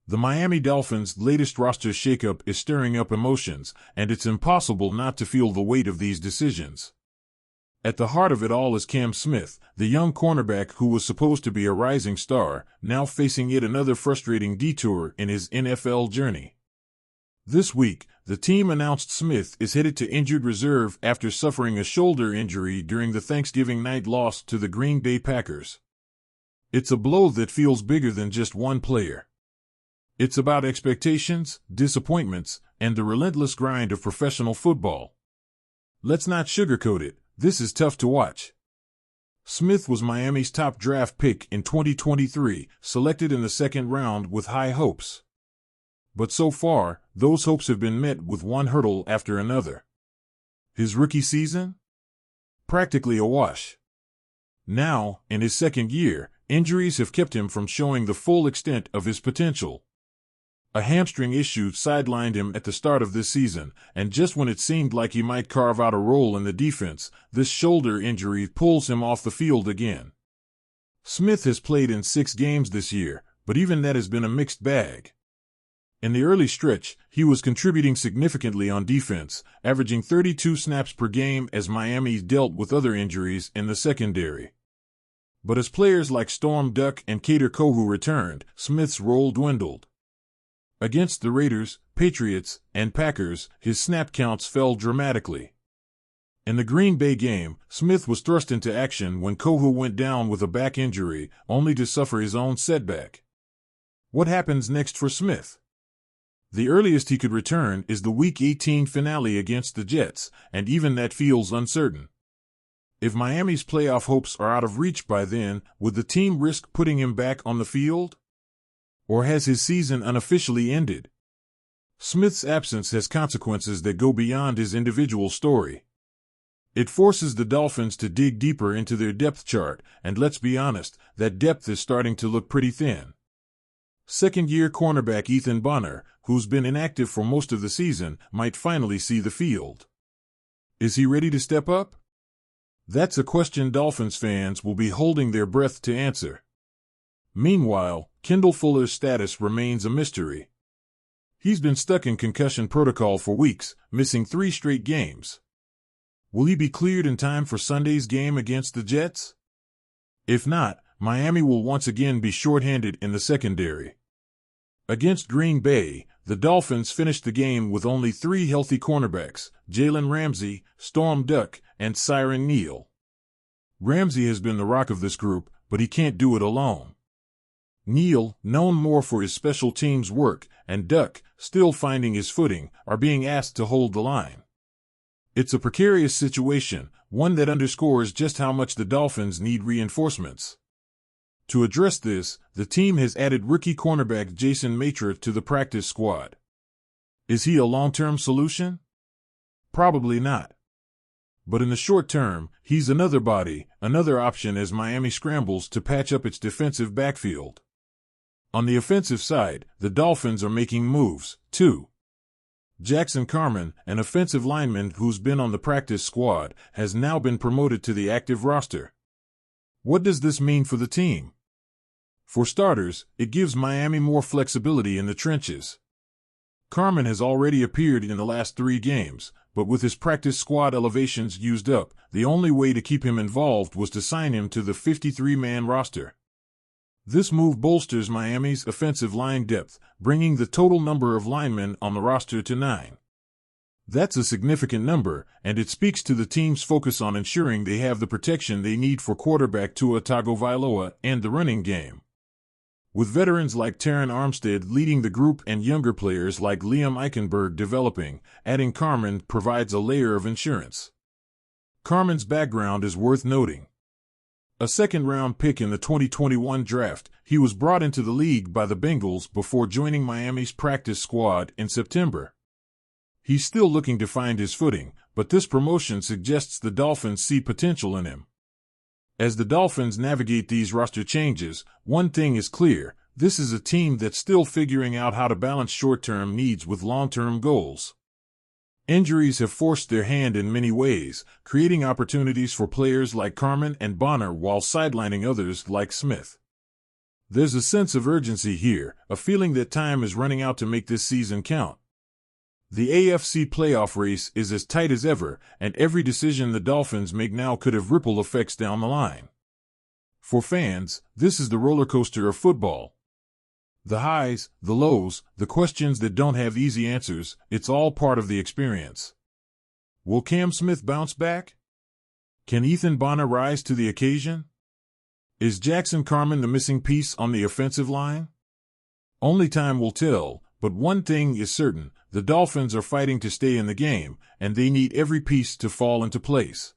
The Miami Dolphins' latest roster shakeup is stirring up emotions, and it's impossible not to feel the weight of these decisions. At the heart of it all is Cam Smith, the young cornerback who was supposed to be a rising star, now facing yet another frustrating detour in his NFL journey. This week, the team announced Smith is headed to injured reserve after suffering a shoulder injury during the Thanksgiving night loss to the Green Bay Packers. It's a blow that feels bigger than just one player. It's about expectations, disappointments, and the relentless grind of professional football. Let's not sugarcoat it, this is tough to watch. Smith was Miami's top draft pick in 2023, selected in the second round with high hopes. But so far, those hopes have been met with one hurdle after another. His rookie season? Practically a wash. Now, in his second year, injuries have kept him from showing the full extent of his potential. A hamstring issue sidelined him at the start of this season, and just when it seemed like he might carve out a role in the defense, this shoulder injury pulls him off the field again. Smith has played in 6 games this year, but even that has been a mixed bag. In the early stretch, he was contributing significantly on defense, averaging 32 snaps per game as Miami dealt with other injuries in the secondary. But as players like Storm Duck and Kader Kohou returned, Smith's role dwindled. Against the Raiders, Patriots, and Packers, his snap counts fell dramatically. In the Green Bay game, Smith was thrust into action when Kohou went down with a back injury, only to suffer his own setback. What happens next for Smith? The earliest he could return is the Week 18 finale against the Jets, and even that feels uncertain. If Miami's playoff hopes are out of reach by then, would the team risk putting him back on the field? Or has his season unofficially ended? Smith's absence has consequences that go beyond his individual story. It forces the Dolphins to dig deeper into their depth chart, and let's be honest, that depth is starting to look pretty thin. Second-year cornerback Ethan Bonner, who's been inactive for most of the season, might finally see the field. Is he ready to step up? That's a question Dolphins fans will be holding their breath to answer. Meanwhile, Kendall Fuller's status remains a mystery. He's been stuck in concussion protocol for weeks, missing 3 straight games. Will he be cleared in time for Sunday's game against the Jets? If not, Miami will once again be shorthanded in the secondary. Against Green Bay, the Dolphins finished the game with only 3 healthy cornerbacks, Jalen Ramsey, Storm Duck, and Siren Neal. Ramsey has been the rock of this group, but he can't do it alone. Neal, known more for his special teams work, and Duck, still finding his footing, are being asked to hold the line. It's a precarious situation, one that underscores just how much the Dolphins need reinforcements. To address this, the team has added rookie cornerback Jason Matra to the practice squad. Is he a long-term solution? Probably not. But in the short term, he's another body, another option as Miami scrambles to patch up its defensive backfield. On the offensive side, the Dolphins are making moves, too. Jackson Carman, an offensive lineman who's been on the practice squad, has now been promoted to the active roster. What does this mean for the team? For starters, it gives Miami more flexibility in the trenches. Carman has already appeared in the last 3 games, but with his practice squad elevations used up, the only way to keep him involved was to sign him to the 53-man roster. This move bolsters Miami's offensive line depth, bringing the total number of linemen on the roster to 9. That's a significant number, and it speaks to the team's focus on ensuring they have the protection they need for quarterback Tua Tagovailoa and the running game. With veterans like Terron Armstead leading the group and younger players like Liam Eichenberg developing, adding Carman provides a layer of insurance. Carman's background is worth noting. A second-round pick in the 2021 draft, he was brought into the league by the Bengals before joining Miami's practice squad in September. He's still looking to find his footing, but this promotion suggests the Dolphins see potential in him. As the Dolphins navigate these roster changes, one thing is clear: this is a team that's still figuring out how to balance short-term needs with long-term goals. Injuries have forced their hand in many ways, creating opportunities for players like Carman and Bonner while sidelining others like Smith. There's a sense of urgency here, a feeling that time is running out to make this season count. The AFC playoff race is as tight as ever, and every decision the Dolphins make now could have ripple effects down the line. For fans, this is the roller coaster of football. The highs, the lows, the questions that don't have easy answers, it's all part of the experience. Will Cam Smith bounce back? Can Ethan Bonner rise to the occasion? Is Jackson Carman the missing piece on the offensive line? Only time will tell, but one thing is certain, the Dolphins are fighting to stay in the game, and they need every piece to fall into place.